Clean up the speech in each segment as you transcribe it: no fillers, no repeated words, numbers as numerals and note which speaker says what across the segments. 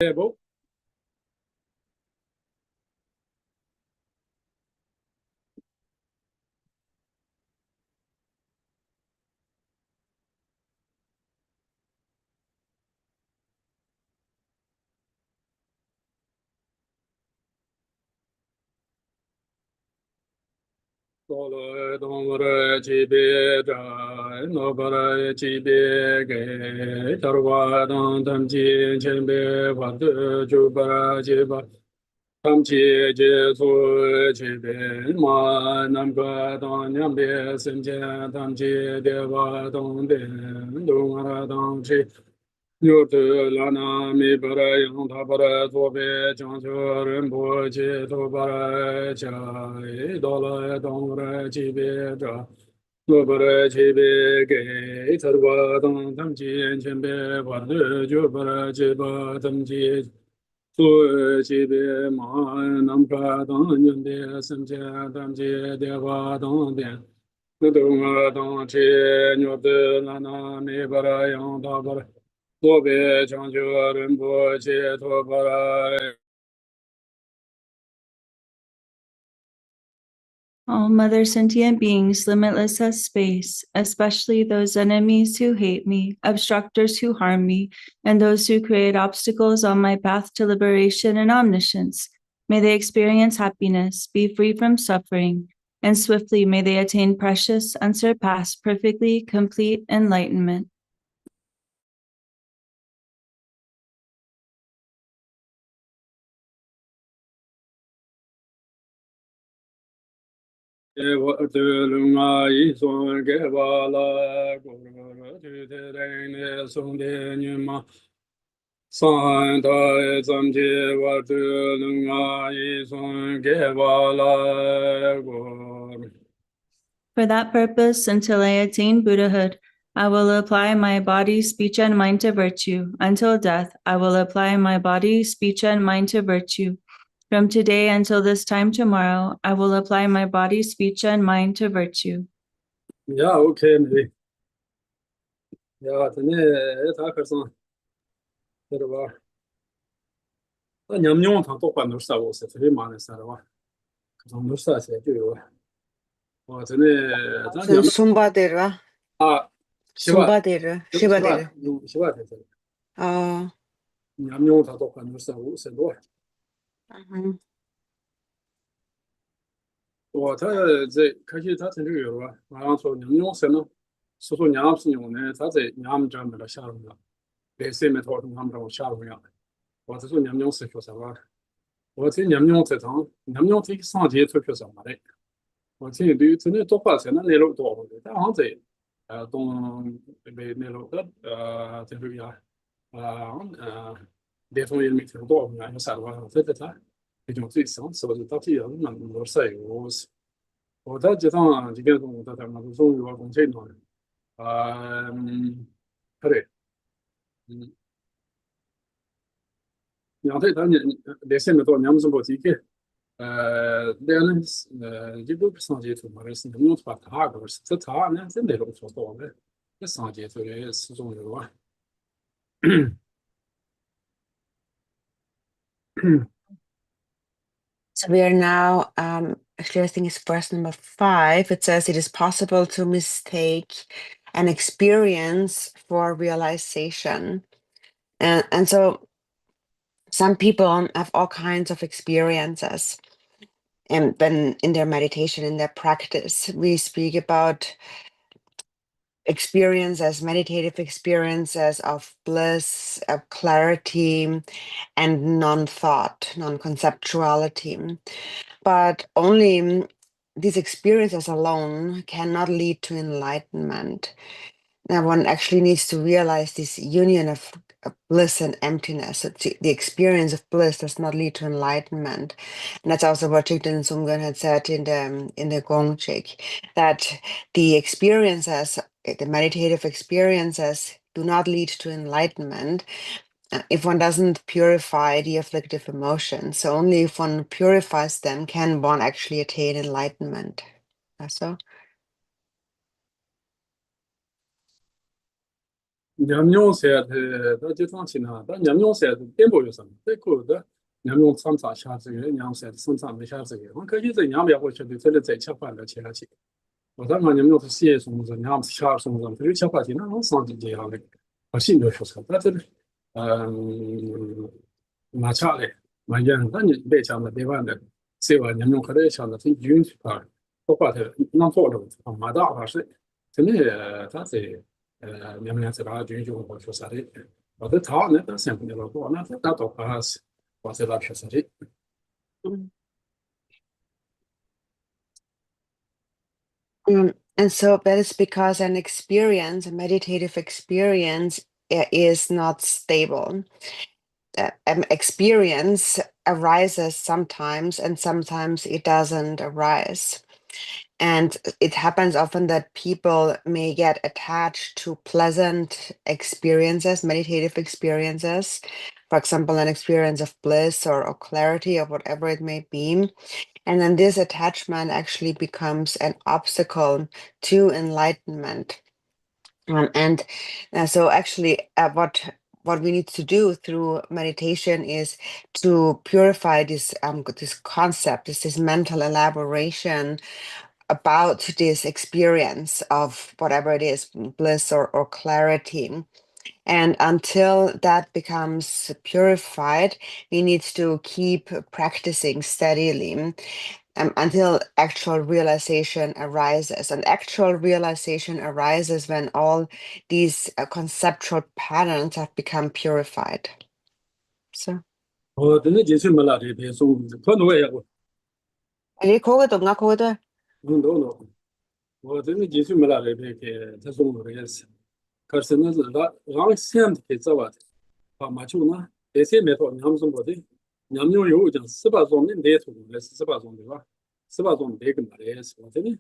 Speaker 1: Table. Solo domore cibe da no bara cibe ge tarwa don tam chi chembe wa de ju bara ji ba tam chi je su cibe ma nam ga don nyam be sen je tam chi de wa dong de dong ra dong chi Nyo te lana mi bara yang ta bara to be chang cho ren po chi to bara cha e do la dong ra chi be cha lo bara chi be ge thar wa dong tam chi chen be wa de jo bara chi ba tam chi su chi be ma nam ka dong nyun de sam cha tam chi de wa dong de no dong ra dong chi nyo te lana mi bara yang ta bara Oh,
Speaker 2: Mother sentient beings, limitless as space, especially those enemies who hate me, obstructors who harm me, and those who create obstacles on my path to liberation and omniscience, may they experience happiness, be free from suffering, and swiftly may they attain precious, unsurpassed, perfectly complete enlightenment. For that purpose, until I attain Buddhahood, I will apply my body, speech, and mind to virtue. Until death, I will apply my body, speech, and mind to virtue. From today until this time tomorrow, I will apply my body, speech, and mind to virtue.
Speaker 1: Yeah, okay, maybe. Yeah, then ta ka san da ba. Na nyam nyong ta to kwan no sa wo se fe ma ne sa da ba. Ka san no sa se ju yo. Wa then ta nyam
Speaker 3: Sumbadewa.
Speaker 1: a
Speaker 3: Sumbadewa. Shibadewa.
Speaker 1: shiba de.
Speaker 3: Oh.
Speaker 1: Nyam nyong ta to kwan no sa wo se do. 我他在开始他成这个有了，然后说娘娘生了，说说娘是娘呢，他在娘们家没了下龙了，来谁没讨他们让我下龙了，我这说娘娘是学什么？我这娘娘在场，娘娘这上节出学什么的？我这对真的多花钱那来了多少的？但好像在东北那路的这边呀连同也没听多少年，有啥的话，这他这种最上是不是到底要那么多事有？我在街上这边我在他们中有公车呢，对，两台当年来现在到娘们是不提给，两人一个上街头嘛，是能用把他个是这他呢，真那种做到的，这上街头的始终有啊。
Speaker 3: So we are now, actually, I think it's verse number 5. It says it is possible to mistake an experience for realization. And so some people have all kinds of experiences. And then in their meditation, in their practice, we speak about experiences, meditative experiences of bliss, of clarity, and non-thought, non-conceptuality. But only these experiences alone cannot lead to enlightenment. Now, one actually needs to realize this union of bliss and emptiness. So the experience of bliss does not lead to enlightenment, and that's also what Jigten Sumgön had said in the Gongchik, that the experiences, the meditative experiences, do not lead to enlightenment if one doesn't purify the afflictive emotions. So only if one purifies them can one actually attain enlightenment. So.
Speaker 1: 냠용 새의 더 지상치나 더 냠용 새의颠簸有什么？这个的냠용上上下这个냠새上上没下这个，我可以在냠也会觉得这里在切换的切下去。我当时냠용是写什么是냠下什么，这切换去那种上几这样的，我心里说说，但是马恰嘞，马原那你别讲的别玩的，谁话냠용可能想的是运气啊，包括他那做的马大话是，真的他是。娘se va giù giù con sare ma the town ne sempre nella buona dato pas quasi la sare
Speaker 3: And so that is because an experience, a meditative experience, is not stable. Experience arises sometimes, and sometimes it doesn't arise. And it happens often that people may get attached to pleasant experiences, meditative experiences, for example, an experience of bliss or clarity or whatever it may be. And then this attachment actually becomes an obstacle to enlightenment. And so actually what we need to do through meditation is to purify this this concept, this mental elaboration about this experience of whatever it is, bliss or clarity. And until that becomes purified, we need to keep practicing steadily until actual realization arises. And actual realization arises when all these conceptual patterns have become purified. So.
Speaker 1: 我等着进去没了这边送可能也我
Speaker 3: 아니, 거기도 나 거기도.
Speaker 1: no我等着进去没了这边给他送的也是，可是那是让先给这吧的，啊嘛就呢，这些没错，你们说的，你们有讲18种的那种的是18种对吧？18种那个嘛的是我真的，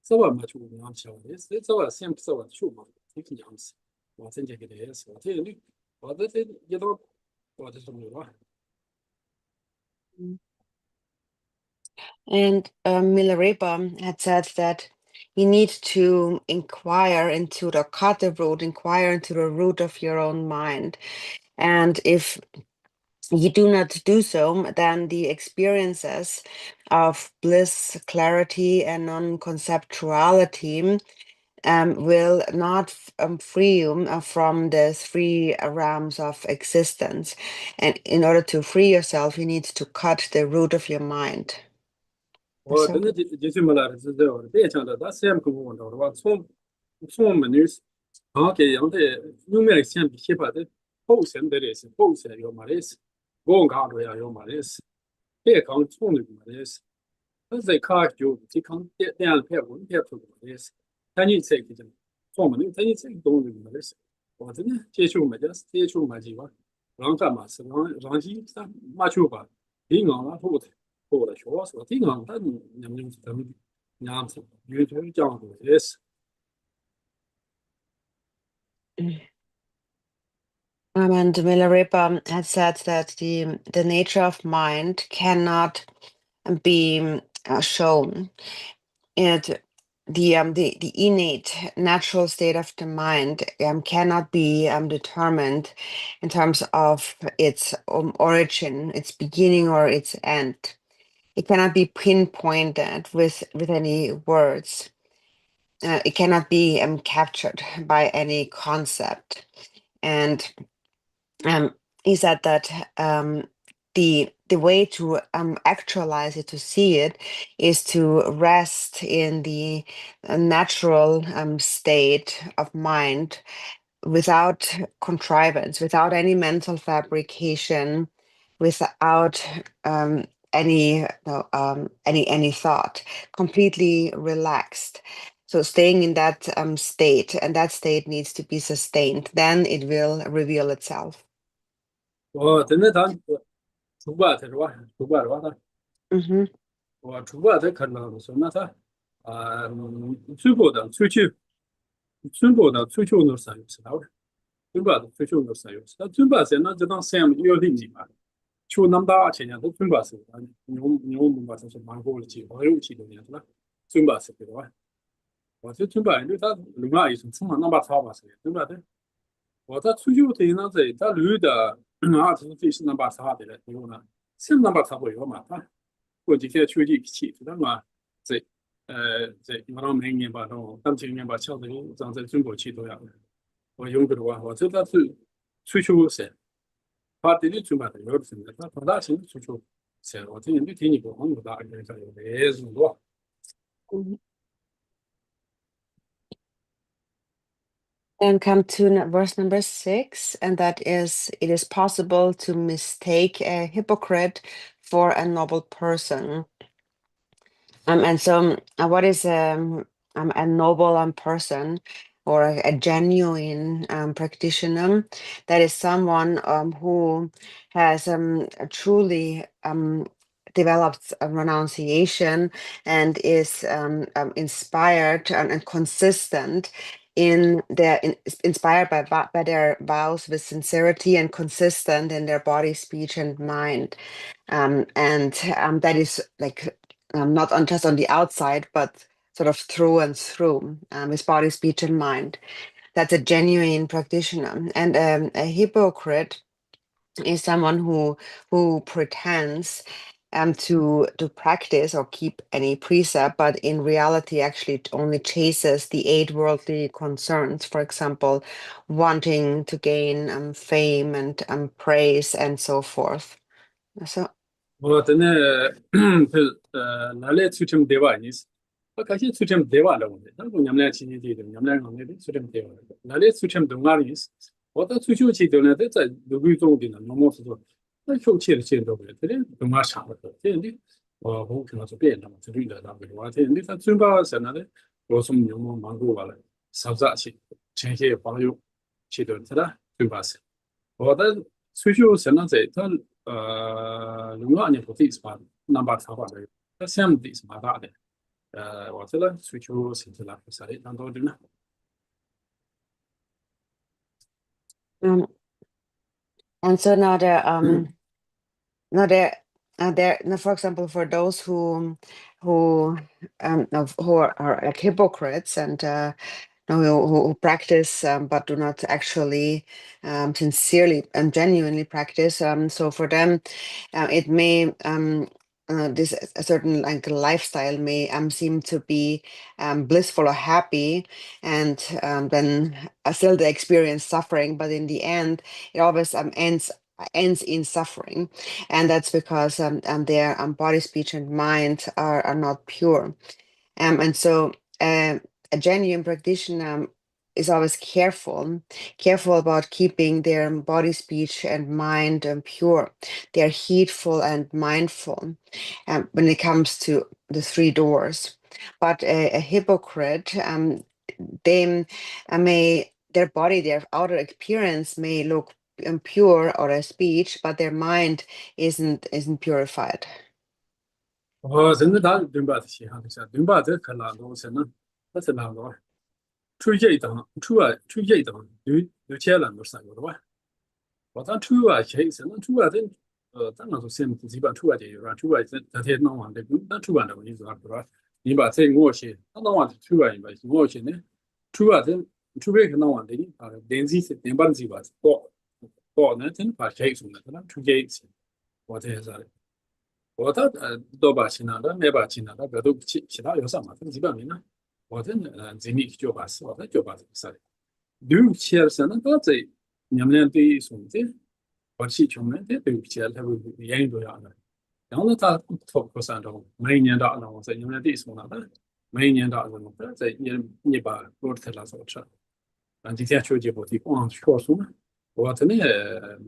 Speaker 1: 这吧嘛就你们晓得，是这吧先这吧就嘛，这个样子，我真这个的是我这里，我这一到我这什么吧。
Speaker 3: And Milarepa had said that you need to inquire into the kata root, inquire into the root of your own mind. And if you do not do so, then the experiences of bliss, clarity, and non-conceptuality will not free you from the three realms of existence. And in order to free yourself, you need to cut the root of your mind.
Speaker 1: 我真的就是没来的是这样的，别讲的，他先跟我问到的话，从我们那是，啊，给样的，有没有先比些吧的，后生的是，后生有嘛的是，我讲的呀有嘛的是，别讲从的嘛的是，但是看就只看点片文片出的是，但你这个就，从我们那这个东西嘛的是，我真的接触没得，接触没几个，让干嘛是让去咱马球吧，平常了后头。 过了学说，这个但你们他们样子，有点讲究也是。
Speaker 3: And Milarepa had said that the nature of mind cannot be shown. The innate natural state of the mind cannot be determined in terms of its origin, its beginning, or its end. It cannot be pinpointed with any words. It cannot be captured by any concept. And he said that the way to actualize it, to see it, is to rest in the natural state of mind without contrivance, without any mental fabrication, without any thought, completely relaxed. So staying in that state, and that state needs to be sustained. Then it will reveal itself.
Speaker 1: 我真的当出版的是吧？出版的话，Mm-hmm. 我出版的可能是那他最后的追求，最后的追求那啥有是了，最后的追求那啥有是，那最后现在就当三有零几嘛，就那么大钱呢，都最后是你们把这是蛮过的计划有几多年是吧？最后是对吧？我这最后因为他另外一种从那把差吧是对吧的。我在出去的那在他绿的这是能把啥的了，有呢，是能把啥会有嘛？他过几天出去去，那么在在马上明年吧，当今年吧，晓得让在中国去都要，我用个的话，我这他是出去噻，把这里准备的有的是，他多大钱出去噻，我这没听你过，我大概在有的是多。
Speaker 3: Then come to verse number 6, and that is, it is possible to mistake a hypocrite for a noble person. And so, what is a noble person or a genuine practitioner? That is someone who has truly developed a renunciation and is inspired and consistent in their inspired by their vows with sincerity and consistent in their body, speech, and mind. And that is like not on just on the outside, but sort of through and through, with body, speech, and mind. That's a genuine practitioner. And a hypocrite is someone who pretends to practice or keep any precept, but in reality actually only chases the 8 worldly concerns. For example, wanting to gain fame and praise and so forth. So.
Speaker 1: 我真的哪里出这么多万意思？我开始出这么多万了，我的，那我们俩亲戚的，我们俩讲的出这么多万，哪里出这么多万的意思？我到出去去的呢，在陆地中的呢，那么是说，那手去的钱多不了，这里东马上了，这里我可能是变了嘛，这里的那个话，这里他准备在那里，我从牛毛忙过完了，烧炸去，前些朋友去的，是吧？准备是，我的出去现在在他。另外呢，不是什么南北茶馆的，那项目的是蛮大的。我这个追求甚至来不是的，当多的呢。
Speaker 3: And so now now for example, for those who are like hypocrites and who practice but do not actually sincerely and genuinely practice. So for them, it may this a certain like lifestyle may seem to be blissful or happy, and then still they experience suffering. But in the end, it always ends in suffering, and that's because their body, speech, and mind are not pure. And so a genuine practitioner is always careful about keeping their body, speech, and mind pure. They're heedful and mindful when it comes to the 3 doors. But a hypocrite, they their body, their outer appearance may look pure or a speech, but their mind isn't purified.
Speaker 1: 我真的他对吧？是哈，就是对吧？这可难多是呢，那是难多。出去一趟，出去一趟，有钱人都是有的吧？我咱出外去，是那出外这咱那说什么？基本出外就有，出外这天弄完的，那出外的问题是吧？对吧？你把这我去，那弄完出外吧，我去呢，出外这出外去弄完的，电子电板机吧，搞呢，真把钱送了，那出去一次，我这是。我的多把钱了，那没把钱了，那个都其他有什么？这基本上呢，我的人力就把事，我的就把这个事。六千是那个在你们俩对送的，我去穷人的六千，他会愿意多样的。然后呢，他托不上头，每年的那我在你们俩对送了的，每年的那么在你把我的那做吃，今天手机不提光学书呢，我真的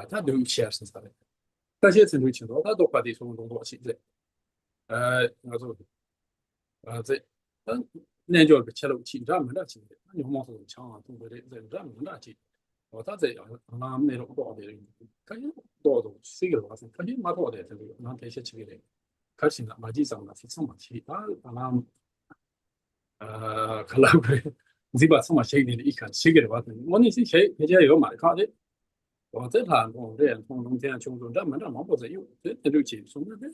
Speaker 1: 他六千是啥的？这些程度情况，他都快递送中国去的。我说，这，那叫个切入去，咱们那去的，你们说强啊，中国的人咱们那去，他这样，那那种多的人，肯定多的，谁个话是肯定蛮多的，这个那这些去的，可是呢，马几张呢是什么去？那可能会，你把什么谁的一看，谁的话，我那些谁，人家有买卡的。我这趟从这样从农田穷中咱们这忙不着有，这就轻松了的，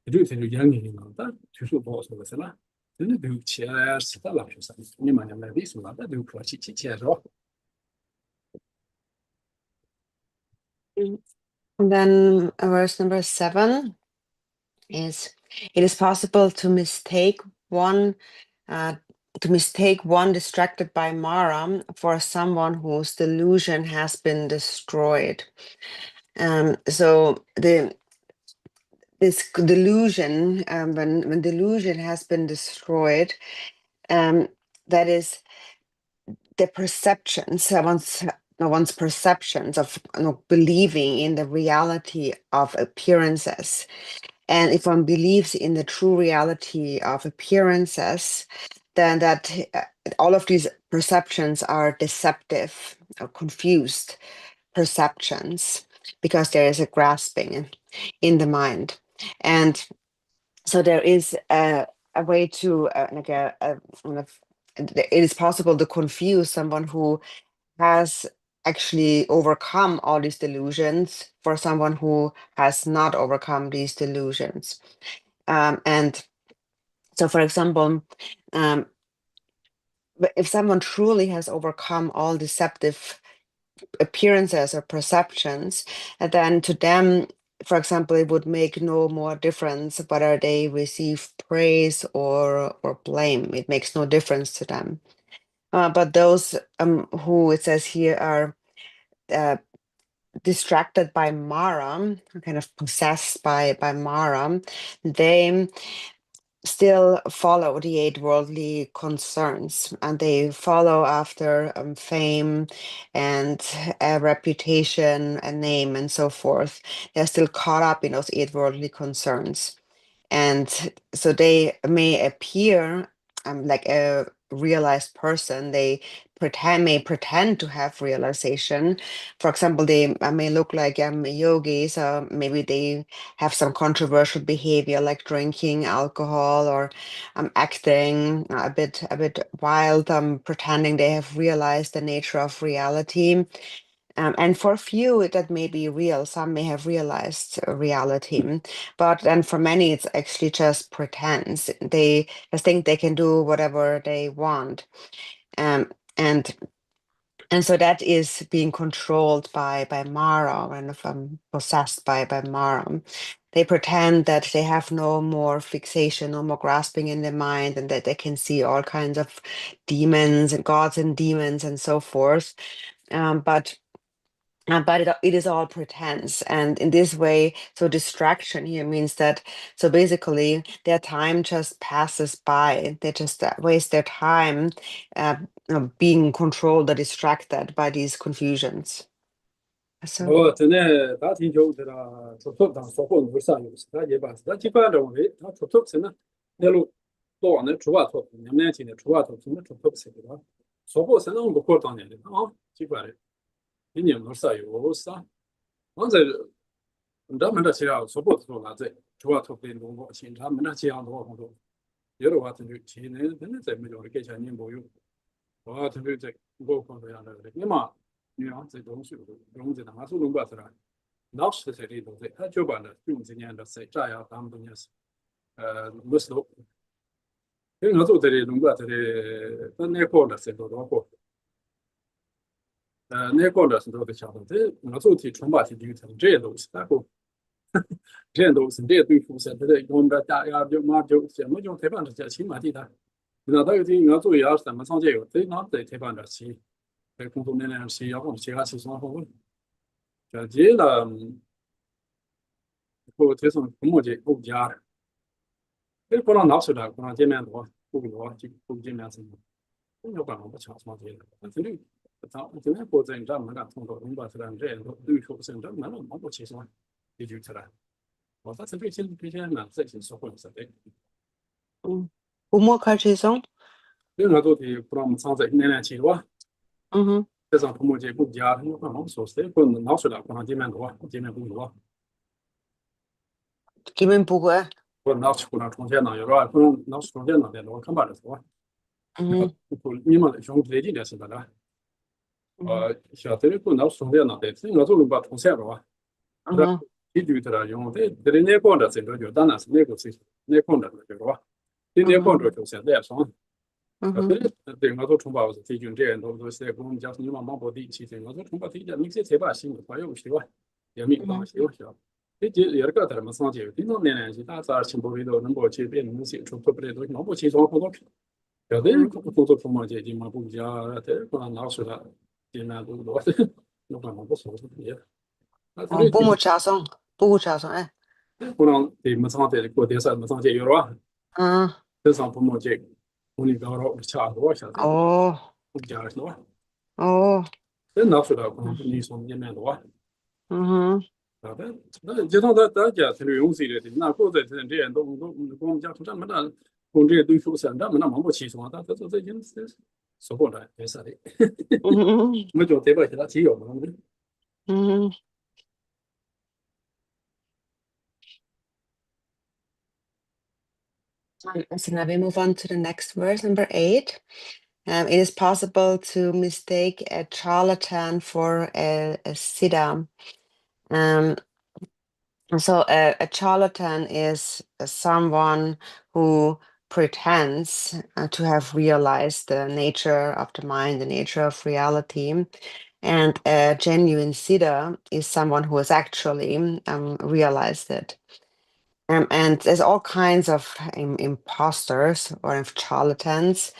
Speaker 1: 这就养你了，但就是不说的是啦，真的都钱是的了，就是你们家来的什么，那都可去是吧？
Speaker 3: And then verse number 7 is, it is possible to mistake one distracted by Mara for someone whose delusion has been destroyed. So this delusion, when delusion has been destroyed, that is the perceptions, one's perceptions of believing in the reality of appearances. And if one believes in the true reality of appearances, then that all of these perceptions are deceptive or confused perceptions, because there is a grasping in the mind. And so there is a way to it is possible to confuse someone who has actually overcome all these delusions for someone who has not overcome these delusions. And so, for example, if someone truly has overcome all deceptive appearances or perceptions, then to them, for example, it would make no more difference whether they receive praise or blame. It makes no difference to them. But those who, it says here, are distracted by Mara, kind of possessed by Mara, they still follow the 8 worldly concerns, and they follow after fame and a reputation, a name, and so forth. They're still caught up in those 8 worldly concerns. And so they may appear like a realized person. They may pretend to have realization. For example, they may look like yogis. Maybe they have some controversial behavior, like drinking alcohol, or acting a bit wild, pretending they have realized the nature of reality. And for a few, that may be real. Some may have realized reality, but then for many, it's actually just pretense. They just think they can do whatever they want, um, and so that is being controlled by Mara, and possessed by Mara. They pretend that they have no more fixation, no more grasping in their mind, and that they can see all kinds of demons and gods and demons and so forth. But it is all pretense. And in this way, so distraction here means that, so basically their time just passes by. They just waste their time being controlled or distracted by these confusions. So,
Speaker 1: 真的，大体就是啦，出头当说话没啥用，他一般是他基本认为他出头是呢，那路多往那出发头，你们年轻的出发头，什么出头是的吧？说话是那不过当年的啊，基本的，一年没啥用，是啊，我这咱们这些啊，说不说那这出发头的弄过，现他们那些样多很多，有的话他就去年真的在没有的给钱你没有，我他就这我看这样的，你嘛。你要这东西，用这他说弄不出来，老师这里头他就把那用这年的谁这样他们东西是，没事多，因为我做这里弄不这里，那那个的谁多多过，那个的是多的晓得，这我做题重把题就成这些东西，然后这些东西这些对付是，这我们的大家就嘛就什么就推翻这些起码的他，那他有的我做也是什么上街有，这那得推翻这些。在工作那两期，要不其他其生活，这接了，我这种父母节不家的，这不让拿出来，不让见面多，不多就不见面什么，要不然我不抢上街的，这里，咱今天过这咱们俩从头弄把这两这样都对手身上没那么多其实嘛，也就出来，我这这些呢，这些说话是的，
Speaker 3: 不莫开始送，
Speaker 1: 另外都得不让我们上这那两期哇。这上父母节不家，我看我说谁不能拿出来，不让见面多，见面不多。
Speaker 3: 基本不会。
Speaker 1: 不拿出来重建呢，有时候不能拿重建呢，得我看把这说。不，你们兄弟几点是的呢？晓得不拿重建呢，得这个做把重建了吧？你就得用的，这里那光的这个就当然是那个是那光的这个吧？你那光的就现在上。对，我做重报是提供这样多是我们讲你们忙不的，其实我做重报提供你这才把新的朋友是吧？也没当时有效。这也个他们上去，顶多年年是大家全部里头能够去变东西，出不来都能不起床工作去。有的工作方面这地方不比较，这可能老师了，尽量都多的，那可能不说是别的。那他这
Speaker 3: buku chason, eh.
Speaker 1: 可能对没上这过电视没上这有了，这上不么这，我那个老差多下子，Oh, 不加是吧？oh, 这老师了可能你说你们多。
Speaker 3: mm-hmm.
Speaker 1: 啊，那这趟大家才能用谁的？那过在这样都我们家从这么大，从这些对手上，这么那忙不起床，但这已经是说过了，没啥的。
Speaker 3: Mm-hmm.
Speaker 1: 我们就对吧？其他只有嘛。
Speaker 3: Mm-hmm. So now we move on to the next verse, number 8. It is possible to mistake a charlatan for a siddha. So a charlatan is someone who pretends to have realized the nature of the mind, the nature of reality. And a genuine siddha is someone who has actually realized it. And there's all kinds of imposters or of charlatans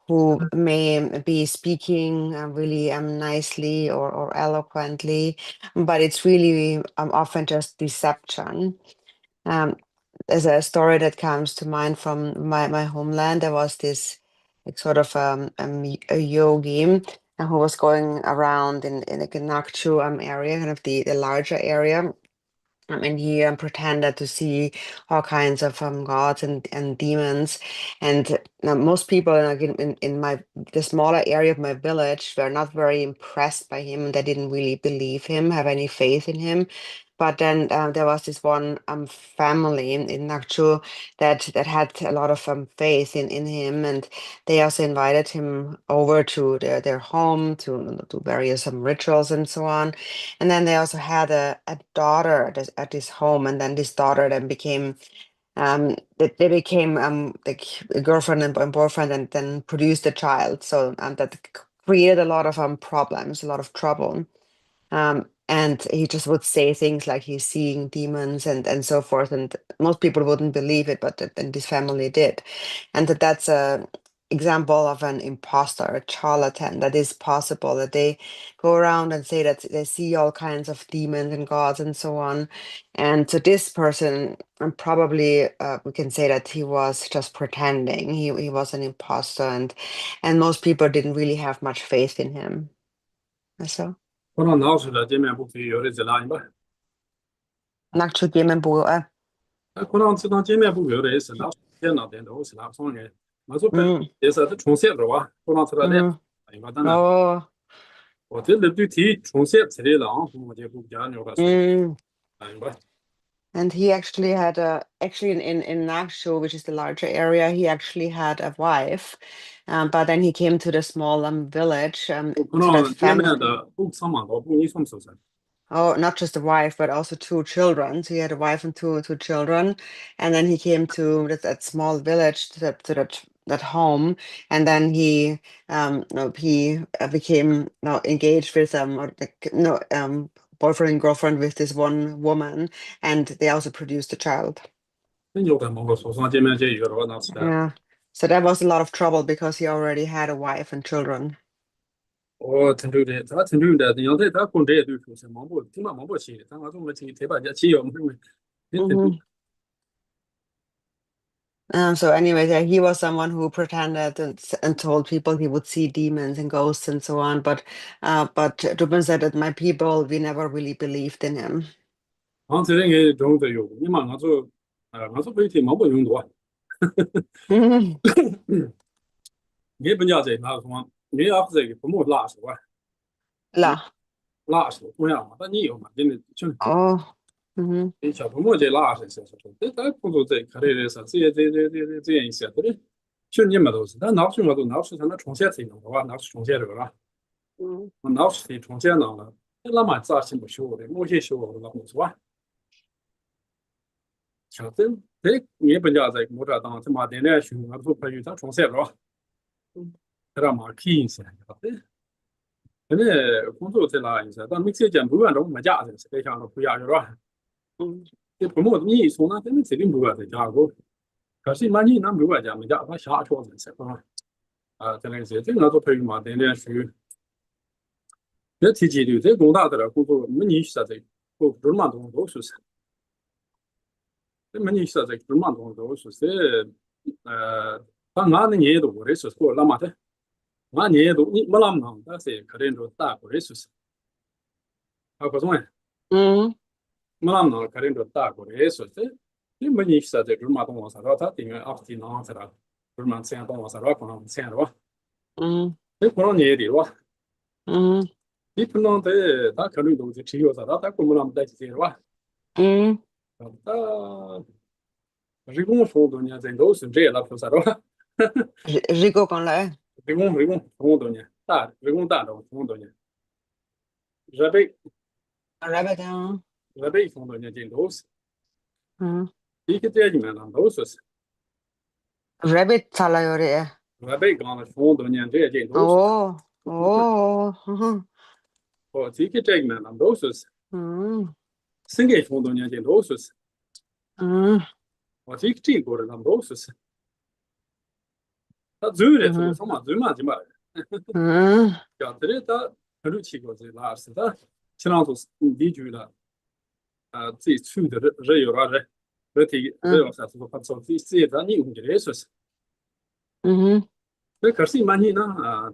Speaker 3: who may be speaking really nicely or eloquently, but it's really often just deception. There's a story that comes to mind from my homeland. There was this like, sort of a yogi who was going around in like a Nakchu area, kind of the larger area. And he pretended to see all kinds of gods and demons. And most people like in the smaller area of my village were not very impressed by him. They didn't really believe him, have any faith in him. But then there was this one family in Nakchu that had a lot of faith in him, and they also invited him over to their home to do various rituals and so on. And then they also had a daughter at this home, and then this daughter then became they became like a girlfriend and boyfriend, and then produced a child. So that created a lot of problems, a lot of trouble. And he just would say things like he's seeing demons and so forth, and most people wouldn't believe it, but then this family did. And that's a example of an imposter, a charlatan. That is possible, that they go around and say that they see all kinds of demons and gods and so on. And so this person, probably we can say that he was just pretending. He was an imposter, and most people didn't really have much faith in him. So
Speaker 1: 可能老师的这面不可以有的是哪一吧？
Speaker 3: Nakchu Gemen Bugo.
Speaker 1: 可能这趟见面不有的是老师见到的都是哪上的？我说本
Speaker 3: Mm,
Speaker 1: 也是重写的哇，可能是他的，
Speaker 3: mm.
Speaker 1: 哎嘛，当然
Speaker 3: Oh,
Speaker 1: 我这里对题重写之类的啊，我就不讲了，说，
Speaker 3: mm.
Speaker 1: 哎嘛，
Speaker 3: And he actually had actually in Nakshu, which is the larger area, he actually had a wife. But then he came to the small village
Speaker 1: 可
Speaker 3: to that
Speaker 1: 能见面
Speaker 3: family.
Speaker 1: 的不上嘛，我不你说是噻？
Speaker 3: Oh, not just a wife, but also 2 children. So he had a wife and two children. And then he came to that small village, that home. And then he became engaged with or like, boyfriend and girlfriend with this one woman, and they also produced a child.
Speaker 1: 真有可能我说上见面这有的话，那是的。
Speaker 3: Yeah. So that was a lot of trouble because he already had a wife and children.
Speaker 1: 我成都的，他成都的，你要在他工作也对出是忙不，起码忙不起的，咱我这么去台把家起有没有？你成都
Speaker 3: Mhm. So anyway, yeah, he was someone who pretended and told people he would see demons and ghosts and so on. But Ruben said that my people, we never really believed in him.
Speaker 1: 好像这两个中都有，你嘛我说，我说白天忙不用多，
Speaker 3: Mhm.
Speaker 1: 你不讲这那说，你要是这个不么拉手啊，
Speaker 3: La.
Speaker 1: 拉手同样嘛，但你有嘛，真的就
Speaker 3: Oh. Mhm.
Speaker 1: 你小不么这拉是，这咱工作这可能的是这样一些，对不？就你们都是，但老师我都老师他那重写才弄的话，老师重写这个啦，
Speaker 3: Mm.
Speaker 1: 我老师的重写弄了，那嘛咋是不修的，某些修了那不是吧？ 像这你不讲这个，我这当这嘛点点修，我说朋友他重写了，
Speaker 3: Mm.
Speaker 1: 这嘛看一下，对。 근데 공부来一下，但没些讲不管中没价的，实际上都不一样，是吧？这父母你从那真的指定不管在家过，可是嘛你那不管家没家，他瞎说的是吧？真的是这个做培育嘛，点点书，别提起的，这工大的工作没你说这，不不嘛都说是，这没你说这不嘛都说是，当俺的年度的是过那么的，俺年度你没那么长，但是可能就大过的说是，可种哎。
Speaker 3: Mm,
Speaker 1: Malamna Karindo Tago, eso, il magnifica de Burma Don Sarata, in 18 ans, Burma Saint Don Sarata, on Saint Roi,
Speaker 3: mm,
Speaker 1: et pour en aider, Roi.
Speaker 3: mm,
Speaker 1: Il peut non de Takarindo de Chio Sarata, comme l'on dit, Roi.
Speaker 3: mm.
Speaker 1: Rigon Fondonia Zendo, c'est déjà la Fosara.
Speaker 3: Rico con lei.
Speaker 1: Rigon Fondonia, Rigon Dado Fondonia.
Speaker 3: Rabbit.
Speaker 1: J'avais Fondonia Gendos,
Speaker 3: Mm.
Speaker 1: il était du même dos,
Speaker 3: Rabbit talayoré.
Speaker 1: j'avais grand Fondonia Gendos,
Speaker 3: Oh, oh. Mhm.
Speaker 1: or Tiki Jagman and doses.
Speaker 3: Mm,
Speaker 1: Single Fondonia Gendos,
Speaker 3: mm,
Speaker 1: or Tiki Gordon and doses. That Zuri
Speaker 3: mhm,
Speaker 1: to some Zuma,
Speaker 3: mm,
Speaker 1: got the Ruchi was the last. Chilantos Dijula, these two the Rayo Raja, Betty Rails at the Patso, these see the new graces.
Speaker 3: mhm,
Speaker 1: The Kasi Manina,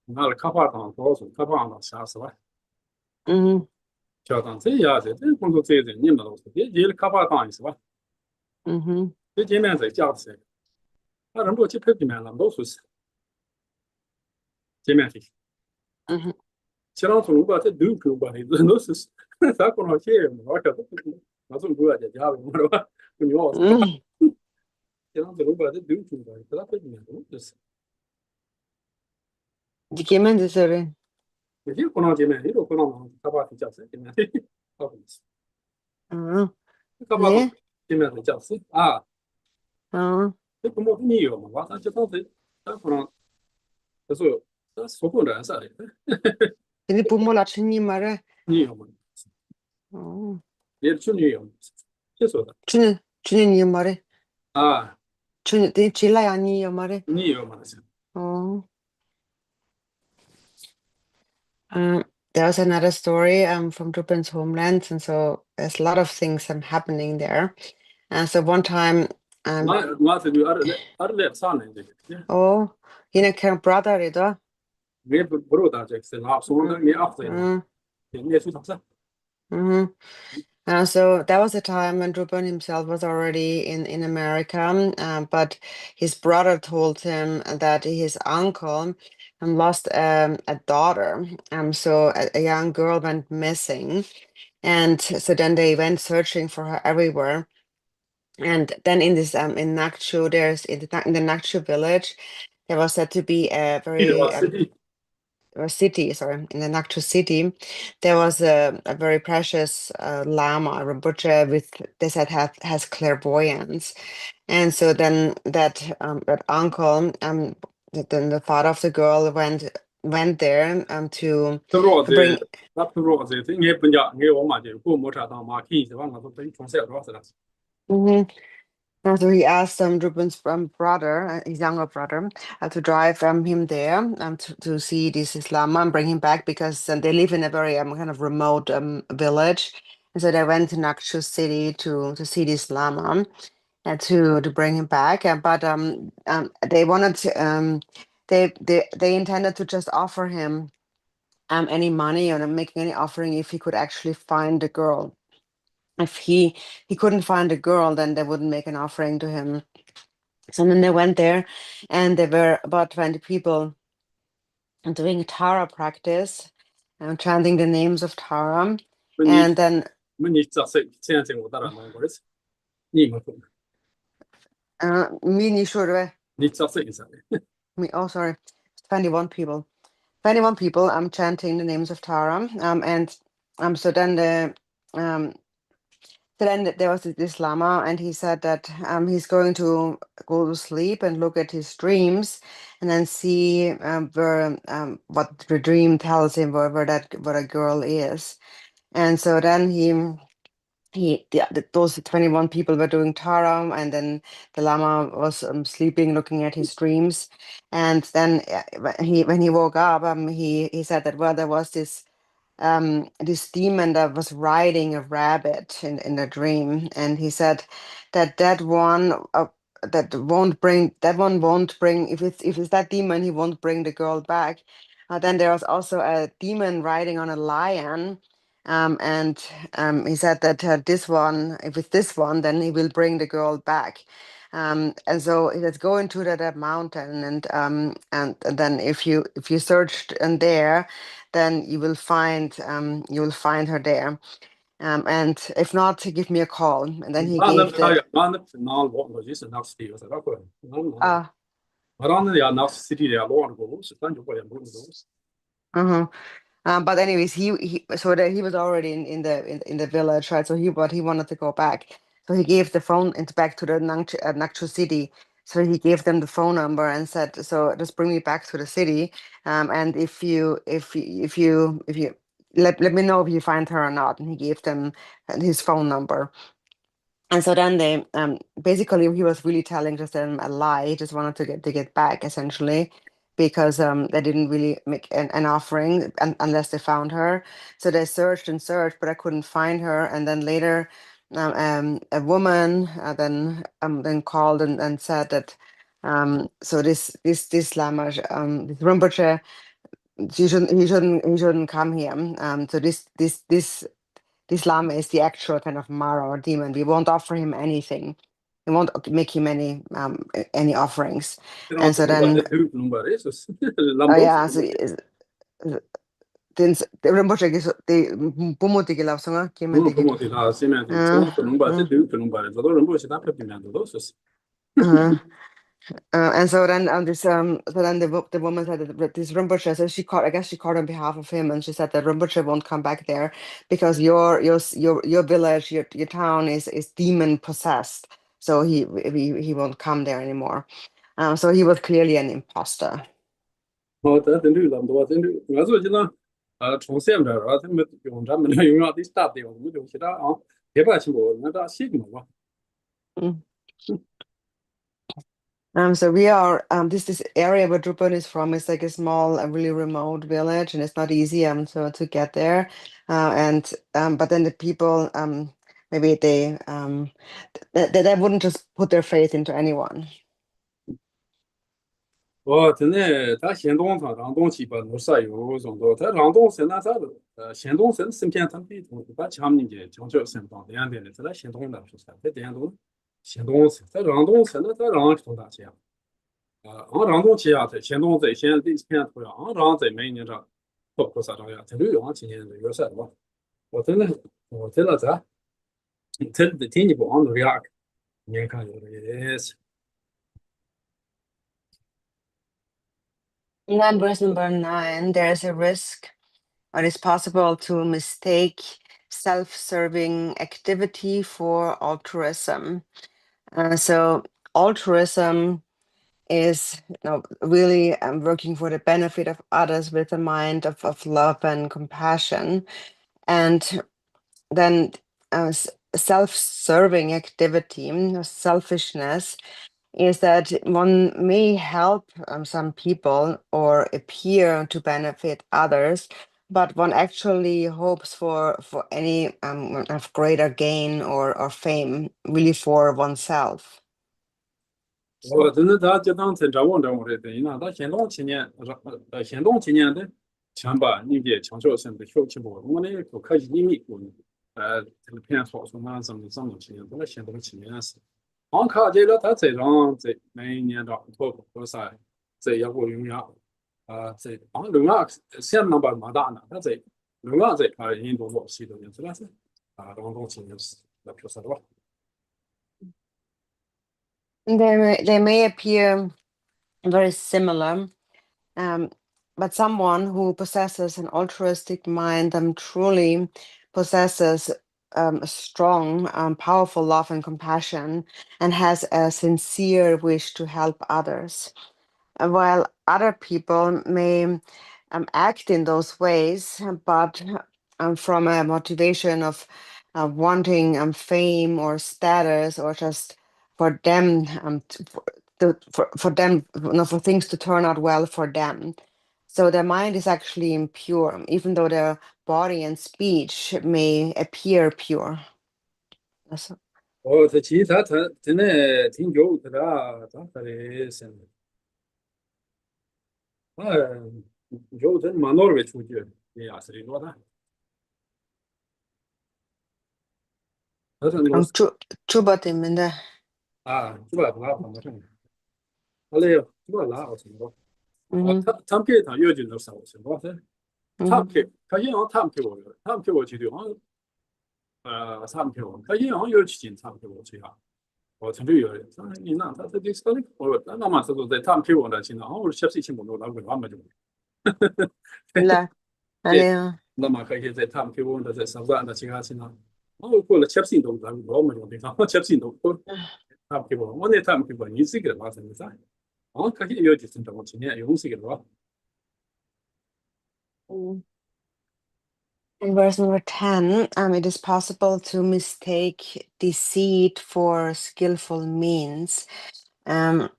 Speaker 1: not a couple on also, couple on the Sasava.
Speaker 3: mhm,
Speaker 1: Chatan say, yes, it is going to say the Nimalos, the couple times.
Speaker 3: mhm,
Speaker 1: The Jimen's a job say. I don't know what you put him on those. Jimentic.
Speaker 3: mhm.
Speaker 1: Chilanto Luba, the Duke, but he knows. That's what I hear. That's what good at job when you all
Speaker 3: Mm.
Speaker 1: Chilanto Luba, the Duke, but I put him on this.
Speaker 3: Di che mente sere?
Speaker 1: If you can Jimen, you don't know about the just
Speaker 3: Mm.
Speaker 1: about
Speaker 3: Eh?
Speaker 1: Jimen just
Speaker 3: Mm.
Speaker 1: the more new, what I just thought that's so good as I
Speaker 3: Quindi pomola mare.
Speaker 1: knew.
Speaker 3: Oh.
Speaker 1: It's new. Just what
Speaker 3: Chune mare.
Speaker 1: ah,
Speaker 3: Chune di chila ya ni mare.
Speaker 1: new ones.
Speaker 3: Oh. There's another story from Drupin's homeland, and so there's a lot of things happening there. And so one time,
Speaker 1: Not to do other son.
Speaker 3: oh, her brother it.
Speaker 1: We brought that Jackson up so me after. Yes,
Speaker 3: Mm-hmm. So that was a time when Drupal himself was already in America, but his brother told him that his uncle lost a daughter. So a young girl went missing, and so then they went searching for her everywhere. And then in this in Nakchu, there's in the Nakchu village, there was said to be a very or city, sorry, in the Nakchu city, there was a very precious lama, a Rinpoche, with they said has clairvoyance, and so then that uncle, then the father of the girl went there to bring. Mhm. And so he asked Drupin's brother, his younger brother, to drive him there to see this lama and bring him back because they live in a very kind of remote village. And so they went to Nakchu city to see this lama and to bring him back. But they wanted to, they intended to just offer him any money or making any offering if he could actually find the girl. If he couldn't find a girl, then they wouldn't make an offering to him. So then they went there, and there were about 20 people doing Tara practice, chanting the names of Tara. And then, me, sure, oh, sorry, 21 people. 21 people, I'm chanting the names of Tara. And so then So then there was this Lama, and he said that he's going to go to sleep and look at his dreams, and then see where what the dream tells him where what a girl is. And so then those 21 people were doing Tara, and then the Lama was sleeping, looking at his dreams. And then when he woke up, he said that, well, there was this demon that was riding a rabbit in the dream, and he said that one that one won't bring, if it's that demon, he won't bring the girl back. Then there was also a demon riding on a lion, and he said that this one, if it's this one, then he will bring the girl back. And so let's go into that mountain, and then if you searched in there, then you will find her there. And if not, give me a call. And then he gave the uh uh-huh. But anyways, he so that he was already in the village, right? So he wanted to go back. So he gave the phone back to the Nakchu city. So he gave them the phone number and said, "So just bring me back to the city. And if you let me know if you find her or not." And he gave them his phone number. And so then they basically he was really telling just them a lie. He just wanted to get back, essentially, because they didn't really make an offering unless they found her. So they searched and searched, but I couldn't find her. And then later, a woman then called and said that so this Lama, this Rinpoche, he shouldn't come here. So this Lama is the actual kind of Mara or demon. We won't offer him anything. We won't make him any offerings. And so then, oh yeah, so den Rinpoche bumuti gila songa kimenti and so then the woman said that this Rinpoche, so I guess she called on behalf of him, and she said that Rinpoche won't come back there because your village, your town is demon possessed, so he won't come there anymore. So he was clearly an imposter. So we are this area where Drupal is from is like a small, really remote village, and it's not easy so to get there. But then the people maybe they wouldn't just put their faith into anyone.
Speaker 1: 我真的，他先东他让东西把路上有种多，他让东神那啥的，先东神身边他比同把强人家强调身旁两点的，这来先东的是啥？这点东先东神，他让东神那他让从大钱，俺让东西啊，在先东在先的先土壤，俺让在每年这包括啥这样，这六样今年这有啥的吧？我真的这的天气不好那样，你看有的也是。
Speaker 3: And then verse number 9, there is a risk, or it's possible to mistake self-serving activity for altruism. So altruism is really working for the benefit of others with a mind of love and compassion. And then self-serving activity, selfishness, is that one may help some people or appear to benefit others, but one actually hopes for any of greater gain or fame, really for oneself.
Speaker 1: 我真的他就当成这我的等于呢，他先动青年，先动青年的，想把你的强调性的小气包，我那个可以厘米过呢，这个偏少数嘛，什么青年，这个先动青年是，俺看见了他这张这每年的多少，这也不用呀，这俺另外先能把马大呢，他这另外这块印度老西的人，这个是当动青年是那表示的吧。
Speaker 3: They may appear very similar, but someone who possesses an altruistic mind truly possesses a strong, powerful love and compassion and has a sincere wish to help others. While other people may act in those ways, but from a motivation of wanting fame or status, or just for them for them, for things to turn out well for them. So their mind is actually impure, even though their body and speech may appear pure. So,
Speaker 1: 저 기타 전에 tinjo 그라 다 그래서 아 요즘 만월에 주지 예 아스리 노다 그래서
Speaker 3: Chubatim
Speaker 1: 아 주가 봐 방금 알레요 주가 나와서 뭐
Speaker 3: mhm,
Speaker 1: 탐게 다 요즘 도 싸워서 뭐
Speaker 3: mhm.
Speaker 1: 탐게 가긴 탐게 지도 탐게 가긴 요즘 탐게 지야 我曾经有人说你那他这个说的我那嘛是都在他们给我的现在我是写信我那个我们就
Speaker 3: La,
Speaker 1: 对
Speaker 3: ale,
Speaker 1: 那么可以在他们给我的在上班的其他情况我过了写信都在我们用的上写信都他们给我那他们给我你自己的话是没啥我可以有就是我今年用这个的话
Speaker 3: mm. In verse number 10, it is possible to mistake deceit for skillful means. And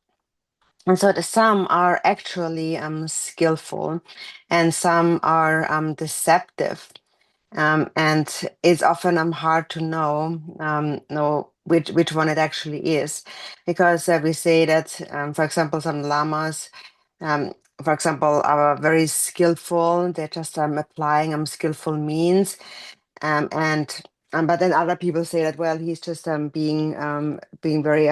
Speaker 3: so some are actually skillful and some are deceptive. And it's often hard to know which one it actually is, because we say that, for example, some lamas, um, for example, are very skillful. They're just applying skillful means, and but then other people say that, well, he's just being very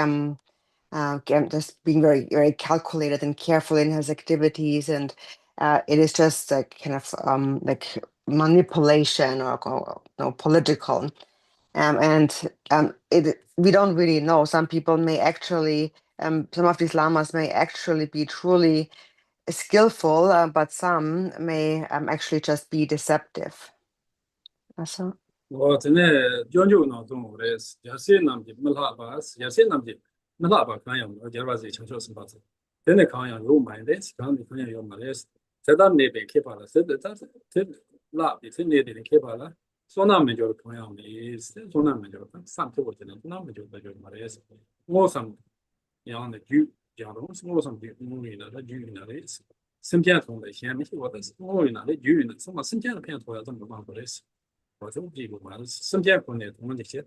Speaker 3: just being very very calculated and careful in his activities, and it is just like kind of like manipulation or no, political, and it we don't really know. Some people may actually some of these lamas may actually be truly skillful, but some may actually just be deceptive. So,
Speaker 1: 我真的讲究那种我的有些男的没喇叭有些男的没喇叭看样我觉得是强调什么子真的看样有买的是看的看样有买的在咱那边开发了是的但是这那边是那边开发了说那么就是看样的是说那么就是上头我觉得那么就买的是我上样的就样东西我上的我原来的就原来的是身边同的先没我的是我原来的就原来什么身边的片头要怎么办不的是 我就比如嘛，身边国内同这些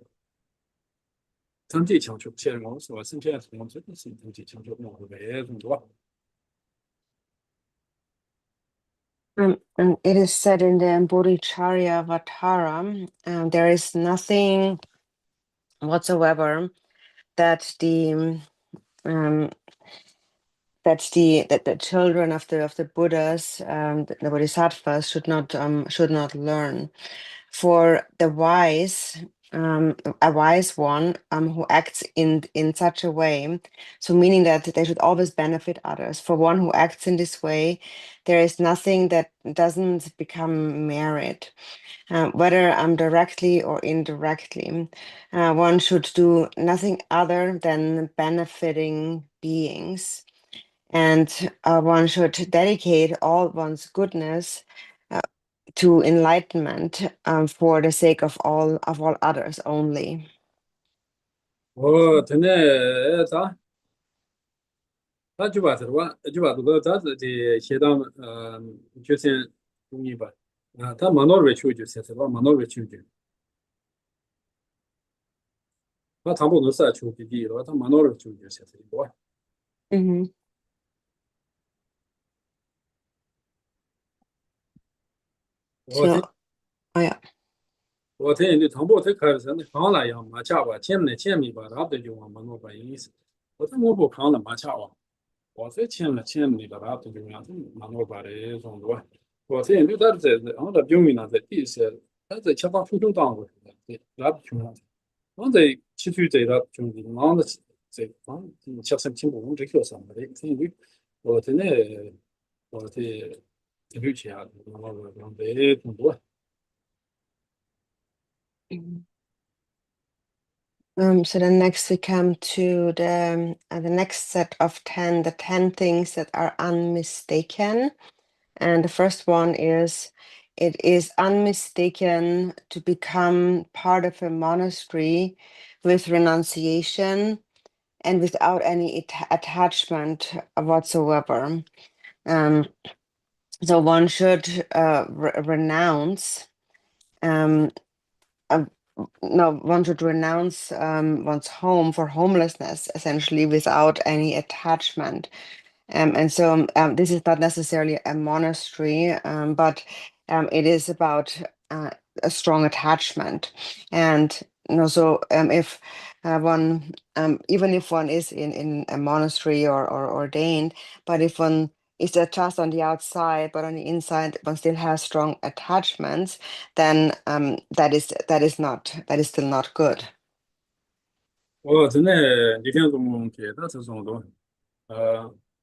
Speaker 1: 经济强求，现在我说身边同这个是经济强求，我为很多。
Speaker 3: and it is said in the Bodhicharya Vatara, there is nothing whatsoever that um, that the children of the Buddhas, the Bodhisattvas, should not learn. For the wise, a wise one who acts in such a way, so meaning that they should always benefit others. For one who acts in this way, there is nothing that doesn't become merit, whether directly or indirectly. One should do nothing other than benefiting beings, and one should dedicate all one's goodness to enlightenment, for the sake of all others only.
Speaker 1: 我真的咋？他就把这个就把这个咋子的写到就是中医吧，他马诺瑞秋就写这个马诺瑞秋就，他唐不能是秋的第一了，他马诺瑞秋就写这个。
Speaker 3: Mhm.
Speaker 1: 我
Speaker 3: So,
Speaker 1: 听
Speaker 3: oh yeah.
Speaker 1: 我听你唐不他开始那扛了呀，马家吧，前面吧，他不就往马诺把意思，我说我不扛了马家吧。 我在前面的那都就样子，蛮多把的种多。我在就在俺在表面上在地下，他在前方初中当过，对，那不穷上。俺在其实在那兄弟，俺在俺切身听不懂这个什么的，因为我真的我在留起啊，我在种多。
Speaker 3: Mhm. So then next we come to the next set of 10, the 10 things that are unmistaken. And the first one is, it is unmistaken to become part of a monastery with renunciation and without any attachment whatsoever. So one should renounce one should renounce one's home for homelessness, essentially, without any attachment. And so this is not necessarily a monastery, but it is about a strong attachment. And so if one, even if one is in a monastery or ordained, but if one is just on the outside, but on the inside one still has strong attachments, then that is still not good.
Speaker 1: 我真的你听中给的这种的，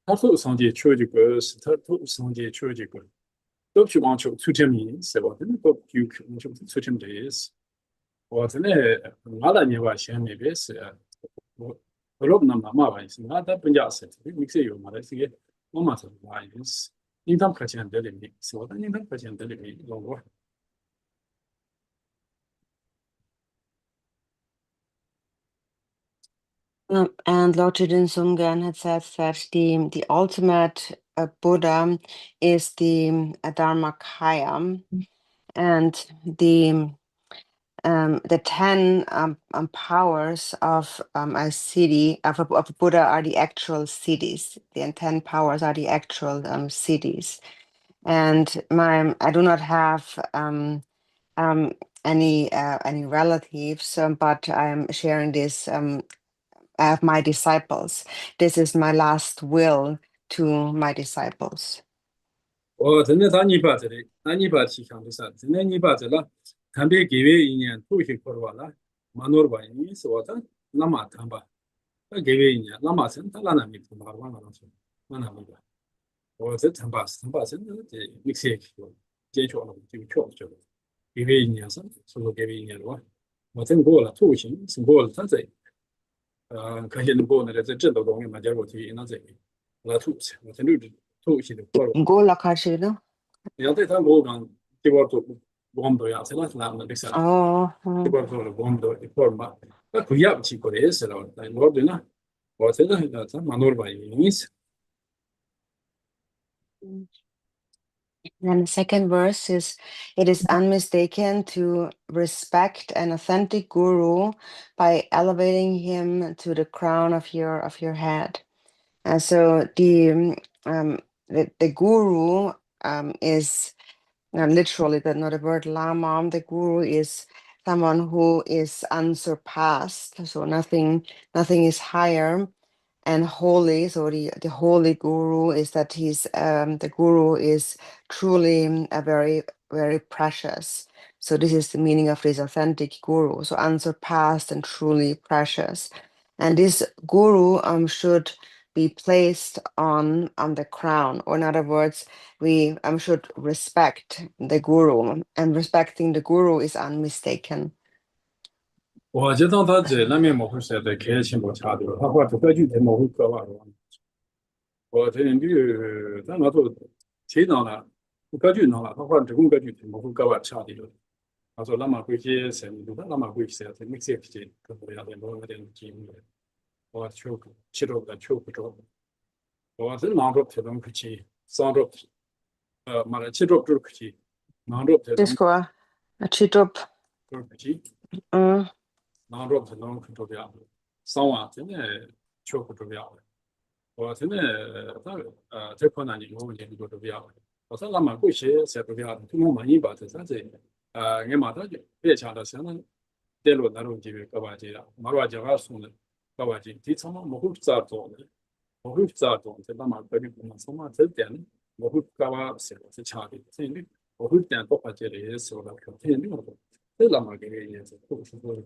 Speaker 1: 他头上的求这个是他头上的求这个，都去往求出天命是吧？真的都有可能就出天命是。我真的俺那年话想那边是，我老不那妈吧是，俺在本家是，没谁有嘛的这个，我嘛是话也是，你当可见得的命是吧？你当可见得的命，我。
Speaker 3: And Lord Jigten Sumgön had said that the ultimate Buddha is the Dharmakaya, and the 10 powers of a city of a Buddha are the actual cities. The 10 powers are the actual cities, and I do not have any relatives, but I'm sharing this. I have my disciples. This is my last will to my disciples.
Speaker 1: 我真的当你把这里，那你把提倡的啥？真的你把这了，看别给别一年头绪过完了，马诺吧，你说的那么谈吧，那给别一年，那么真他那没谈吧，完了说，那没吧，我这谈吧真的这没谁去了，解决了就确了，给别一年是，说给别一年了吧，我真过了，头绪是过了，他这。可惜能过那个这都东西嘛，结果提那这个，那吐血，我真的吐血的过了。
Speaker 3: Go lakashino.
Speaker 1: 要对他我讲，这个做我们都要，这个是哪们的事？
Speaker 3: Oh.
Speaker 1: 这个做了我们都一块嘛，那不要去过的事了。但我对呢，我这个咱蛮多吧意思。
Speaker 3: Then the second verse is, it is unmistaken to respect an authentic guru by elevating him to the crown of your head. And so the guru is literally not the word lama. The guru is someone who is unsurpassed. So nothing is higher and holy. So the holy guru is that the guru is truly a very, very precious. So this is the meaning of this authentic guru. So unsurpassed and truly precious. And this guru should be placed on the crown, or in other words, we should respect the guru, and respecting the guru is unmistaken.
Speaker 1: 我觉得他这那面模糊是在开心不差的，他或者根据这模糊个吧。我这你咱那做提到了，根据那了，他或者根据这模糊个吧差的了。他说那么会些什么，那么会些这没些些，可不要的某个点经历。我求其中的求不着，我是拿着这种客气，上着马来其中就是客气，拿着这种
Speaker 3: Disco, a chitop.
Speaker 1: 就是客气。
Speaker 3: Mm.
Speaker 1: 拿着这种很重要，上网真的确不重要的。我真的这困难你我问题不重要的。我说那么会些是重要的，就我们一般这啥子俺马上就别强的相当电路那种级别各外界了，马外界话说的各外界，第三嘛我会咋做的，我会咋做，这那么个人不能什么这点，我会各外是强的，所以我会点多发界的也是我的肯定的。 这那么个也是不是说的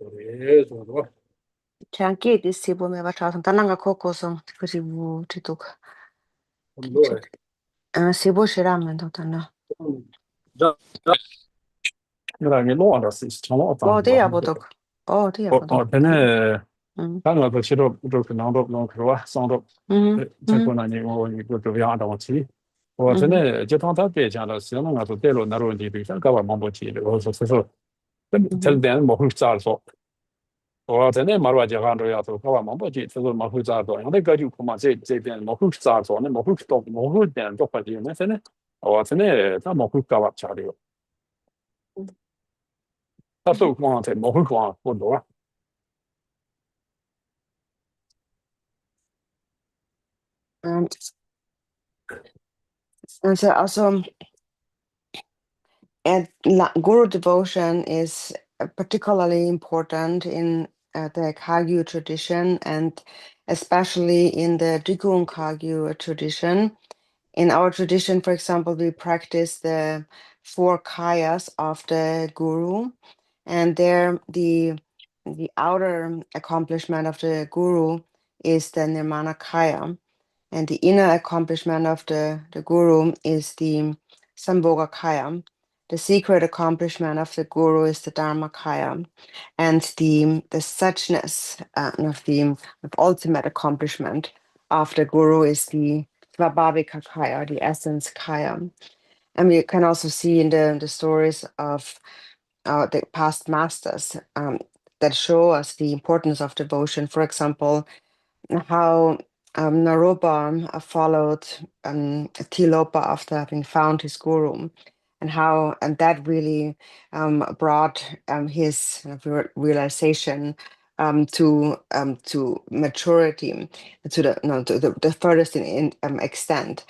Speaker 1: 种多。
Speaker 3: C'è anche il discepolo mi faccio tananga kokoso così vu chituk.
Speaker 1: 很多人，
Speaker 3: Sibo shiramen totana.
Speaker 1: 那个乱的是从我
Speaker 3: Oh, 对呀，不都 Oh, dear.
Speaker 1: Then kind of a shit of non song of Chakona, go to Yard on tea. Or then Jetanta page and a Siena to Delo Naro in the Gawa Mambochi, also so. Tell them Mohusa so. Or the name Maraja to Kawa Mambochi, so Mahuza, and they got you from my J. Mohusa on the Mohuk, Mohud, and Dopati, Methane, or the name Mohukawa Charlie. That's so wanted Mohukwa for Dora.
Speaker 3: And so also, and Guru devotion is particularly important in the Kagyu tradition, and especially in the Drikung Kagyu tradition. In our tradition, for example, we practice the 4 kayas of the Guru, and there the outer accomplishment of the Guru is the Nirmana Kaya, and the inner accomplishment of the Guru is the Sambhoga Kaya. The secret accomplishment of the Guru is the Dharma Kaya, and the suchness of the ultimate accomplishment of the Guru is the Svabhavika Kaya, the essence Kaya. And we can also see in the stories of the past masters that show us the importance of devotion. For example, how Naropa followed Tilopa after having found his guru, and how that really brought his realization to maturity, to the furthest in extent.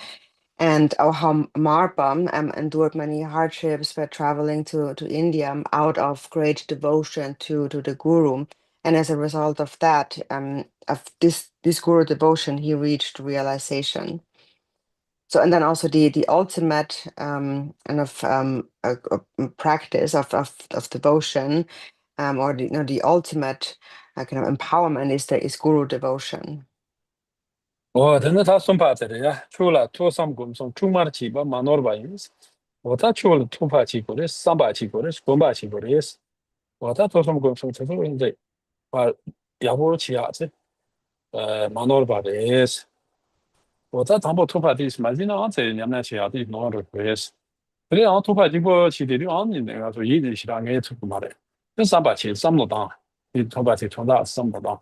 Speaker 3: And how Marpa endured many hardships by traveling to India out of great devotion to the guru. And as a result of that, of this guru devotion, he reached realization. So, and then also the ultimate kind of practice of devotion, or the ultimate kind of empowerment is guru devotion.
Speaker 1: Oh, then that's some part of it, yeah. Chula, to some gum, some too much, but Manorba. What that chula, 2 party for this, somebody for this, Bombachi for this. What that was some gum from the in the Yavorchi, Manorba is. What that tumble 2 parties, Mazina answer in Yamnachi, did not request. But on 2 party, she did on in there, so Yiddish, I get to Mare. Then somebody, some not down. It 2 party turned out some down.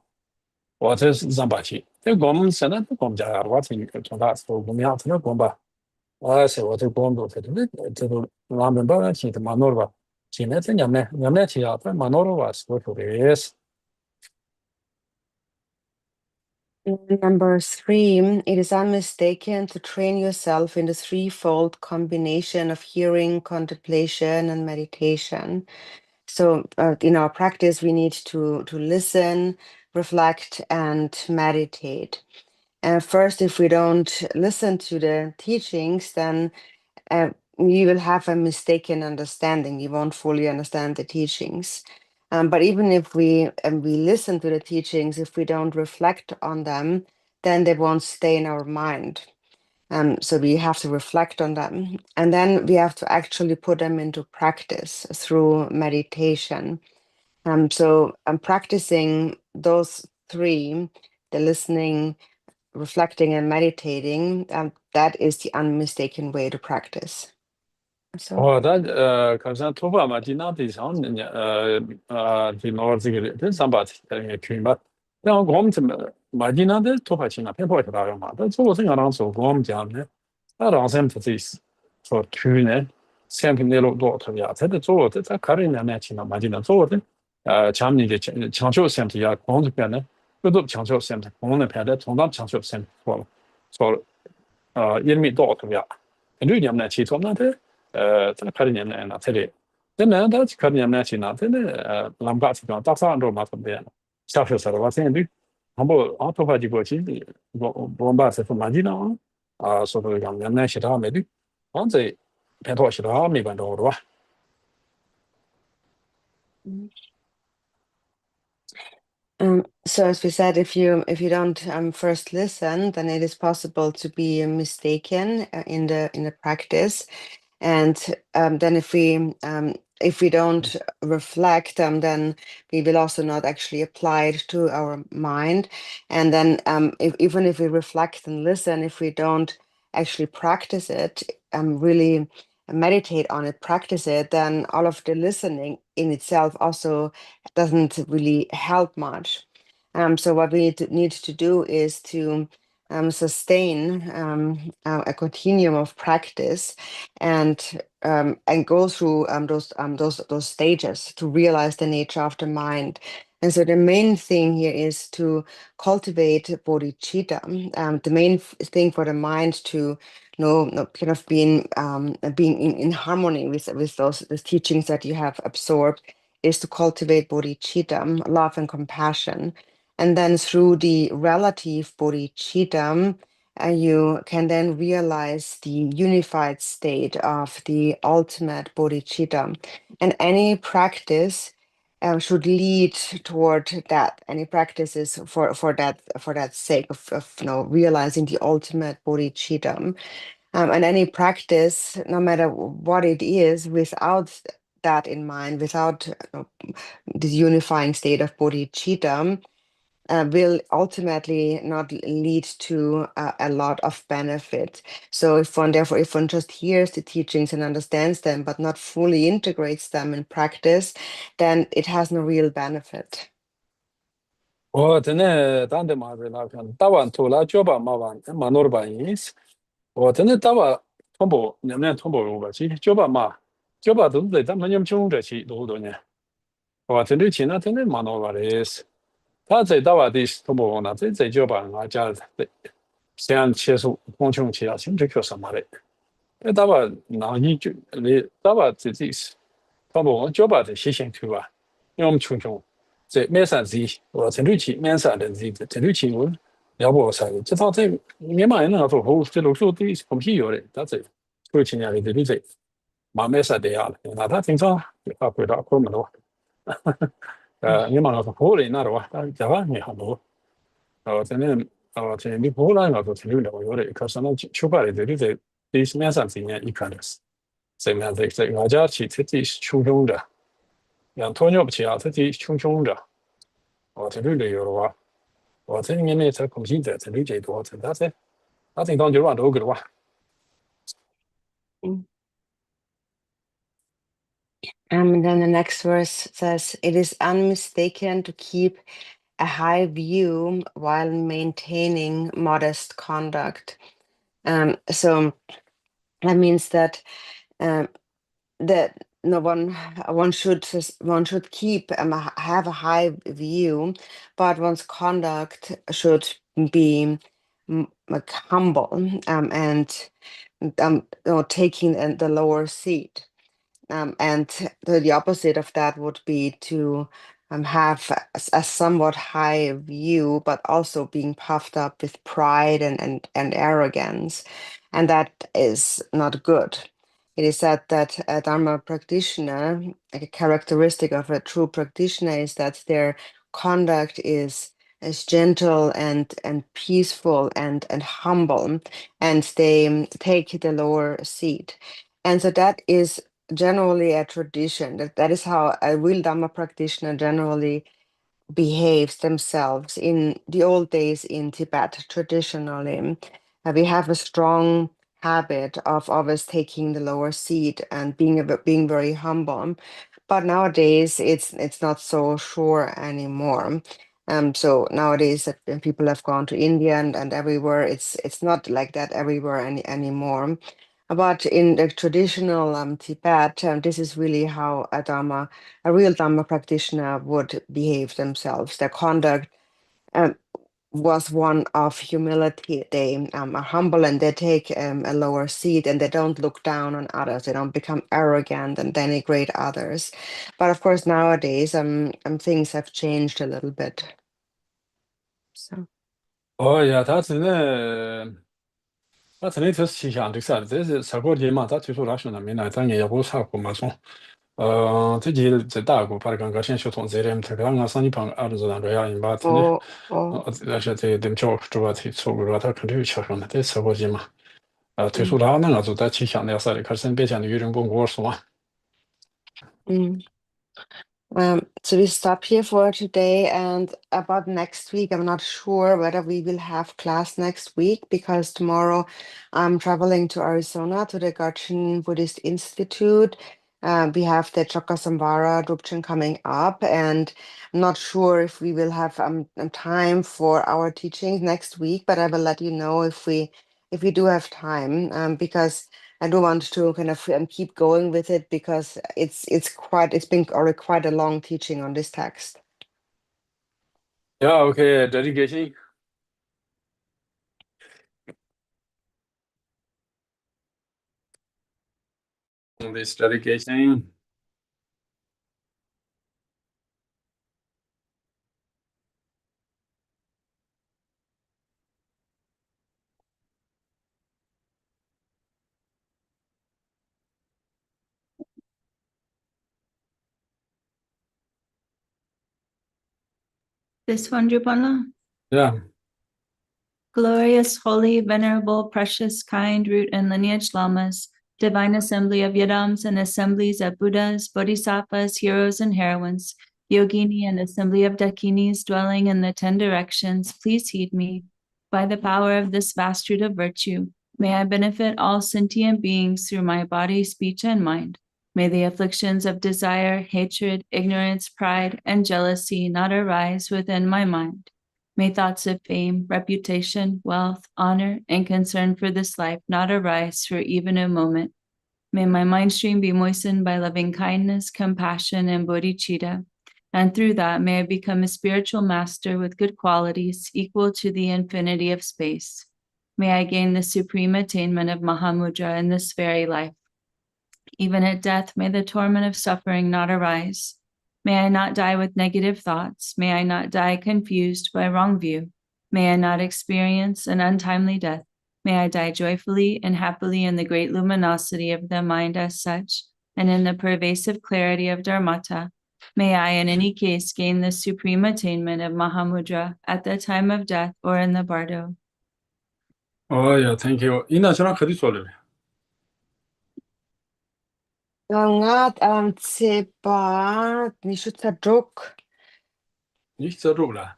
Speaker 1: What is somebody? The government Senate, the Gomja, watching to that for Gumiat, no Gomba. I say what the Gombo to the Ramen Baranchi, the Manorva. Chinet and Yamechi, Manoro was what it is.
Speaker 3: Number 3, it is unmistaken to train yourself in the threefold combination of hearing, contemplation, and meditation. So in our practice, we need to listen, reflect, and meditate. And first, if we don't listen to the teachings, then you will have a mistaken understanding. You won't fully understand the teachings. But even if we listen to the teachings, if we don't reflect on them, then they won't stay in our mind. So we have to reflect on them. And then we have to actually put them into practice through meditation. So I'm practicing those 3, the listening, reflecting, and meditating. That is the unmistaken way to practice. So,
Speaker 1: Oh, that concern Toba Martina is on the North, then somebody came back. Now, Gom to Martina, the Topa China, people at Arama. That's all thing around so Gom Jam. I don't send for this for Tune, Samping the daughter. Yeah, that's all. That's a current matching of Martina. So, Chamni, the Chancho Sent, yeah, Gom to Penna, good up Chancho Sent, on the Pad, on that Chancho Sent for enemy daughter. Yeah, and doing them that she's on that. 这个开年呢，那这里，真的，他开年呢，去那真的，南瓜这边大山都嘛分别了，小学时候我现在对，他不，啊，头发就过去，我把这份买进了啊，说的讲年呢，其他没对，反正拍拖其他没办到的吧。
Speaker 3: So as we said, if you don't first listen, then it is possible to be mistaken in the practice. And then if we if we don't reflect, then we will also not actually apply it to our mind. And then even if we reflect and listen, if we don't actually practice it, really meditate on it, practice it, then all of the listening in itself also doesn't really help much. So what we need to do is to sustain a continuum of practice and go through those stages to realize the nature of the mind. And so the main thing here is to cultivate bodhicitta. The main thing for the mind to kind of being in harmony with those teachings that you have absorbed is to cultivate bodhicitta, love and compassion. And then through the relative bodhicitta, you can then realize the unified state of the ultimate bodhicitta. And any practice should lead toward that. Any practice is for that sake of realizing the ultimate bodhicitta. And any practice, no matter what it is, without that in mind, without this unifying state of bodhicitta, will ultimately not lead to a lot of benefit. So if one just hears the teachings and understands them, but not fully integrates them in practice, then it has no real benefit.
Speaker 1: 전에 단데 말이라 그 따완 토라 줘봐 마반 마노르바이스 전에 따와 통보 냠냠 통보로 같이 줘봐 마 줘봐도 돼 담는 중저치 도도냐 전에 지나 전에 마노바레스 다제 따와디 통보나 제 줘봐 아자先切入公共企业性这个什么嘞따와 나니 주 따와自己通过줘봐的实现去吧因为我们穷这面上是我陈绿旗面上的这个陈绿旗我要不啥的这套这面嘛人那说好这路数的空气有的他这过去年的这马面上的呀了那他经常他回答过么多面嘛那说好的那的话他讲话没很多真的这你不来那说陈绿的有的可是那出发的这面上是一看的是这面这我家去自己初中的yang 토녀 없이야 특히 충충자 들을 요로와 생님의 저 공신者들을 제도 전다세 나중에 돈 주로 도 그러와
Speaker 3: And then the next verse says, "It is unmistaken to keep a high view while maintaining modest conduct." So that means that one should keep have a high view, but one's conduct should be like humble and taking the lower seat. And the opposite of that would be to have a somewhat high view, but also being puffed up with pride and arrogance. And that is not good. It is said that a Dharma practitioner, like a characteristic of a true practitioner, is that their conduct is gentle and peaceful and humble, and they take the lower seat. And so that is generally a tradition. That is how a real Dhamma practitioner generally behaves themselves in the old days in Tibet. Traditionally, we have a strong habit of always taking the lower seat and being very humble. But nowadays, it's not so sure anymore. So nowadays, that people have gone to India and everywhere. It's not like that everywhere anymore. But in the traditional Tibet, this is really how a real Dhamma practitioner would behave themselves. Their conduct was one of humility. They are humble and they take a lower seat and they don't look down on others. They don't become arrogant and denigrate others. But of course, nowadays, things have changed a little bit. So.
Speaker 1: 야,他真的就是想这啥，这是啥国际嘛？他最初那时候那边来，咱也不啥过嘛说，自己在大国把这个先学通这点，他刚刚上一旁儿子那个呀，因把真的，那些这点教主要提出过，他肯定有学生的，这啥国际嘛？推出他那个就在气象的啥的，可是别讲的有人跟我说嘛。
Speaker 3: Mm. So we stop here for today, and about next week, I'm not sure whether we will have class next week because tomorrow I'm traveling to Arizona to the Gachin Buddhist Institute. We have the Chakasamvara Drupchen coming up, and I'm not sure if we will have time for our teachings next week, but I will let you know if we do have time, because I do want to kind of keep going with it because it's been already quite a long teaching on this text.
Speaker 1: Yeah, okay, dedication. On this dedication.
Speaker 2: This one, Drupala.
Speaker 1: Yeah.
Speaker 2: Glorious, holy, venerable, precious, kind, root, and lineage lamas, divine assembly of Yadams and assemblies of Buddhas, Bodhisattvas, heroes, and heroines, Yogini and assembly of Dakinis dwelling in the 10 directions, please heed me. By the power of this vast root of virtue, may I benefit all sentient beings through my body, speech, and mind. May the afflictions of desire, hatred, ignorance, pride, and jealousy not arise within my mind. May thoughts of fame, reputation, wealth, honor, and concern for this life not arise for even a moment. May my mind stream be moistened by loving kindness, compassion, and bodhicitta, and through that may I become a spiritual master with good qualities equal to the infinity of space. May I gain the supreme attainment of Mahamudra in this very life. Even at death, may the torment of suffering not arise. May I not die with negative thoughts. May I not die confused by wrong view. May I not experience an untimely death. May I die joyfully and happily in the great luminosity of the mind as such, and in the pervasive clarity of Dharmata. May I, in any case, gain the supreme attainment of Mahamudra at the time of death or in the bardo.
Speaker 1: Oh, yeah, thank you. Ina chana khadi solre.
Speaker 3: Ngat tseba nishuta druk.
Speaker 1: Nicht so rula.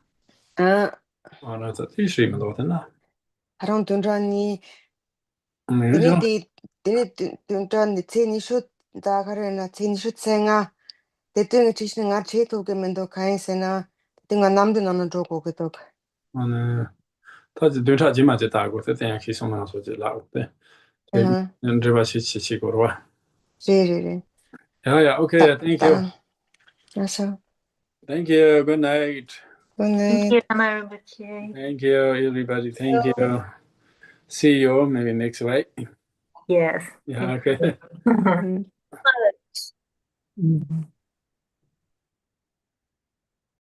Speaker 1: Oh, that's a issue, man, don't know.
Speaker 3: Harong tundrani
Speaker 1: Yeah.
Speaker 3: dini tundrani nishut da karena nishut senga. Detunga chishna nga cheto ke mendo kai sena. Detunga namdu nana droko ketok.
Speaker 1: And that's the touch image that go to the actually someone else was allowed there. And river chichi gorwa.
Speaker 3: Re.
Speaker 1: Yeah, okay, thank you.
Speaker 3: Nasa.
Speaker 1: Thank you. Good night.
Speaker 3: Good
Speaker 4: Thank
Speaker 3: night.
Speaker 4: you, Namarubuchi.
Speaker 1: Thank you, everybody. Thank you. See you maybe next week.
Speaker 4: Yes.
Speaker 1: Yeah, okay.
Speaker 3: Mm.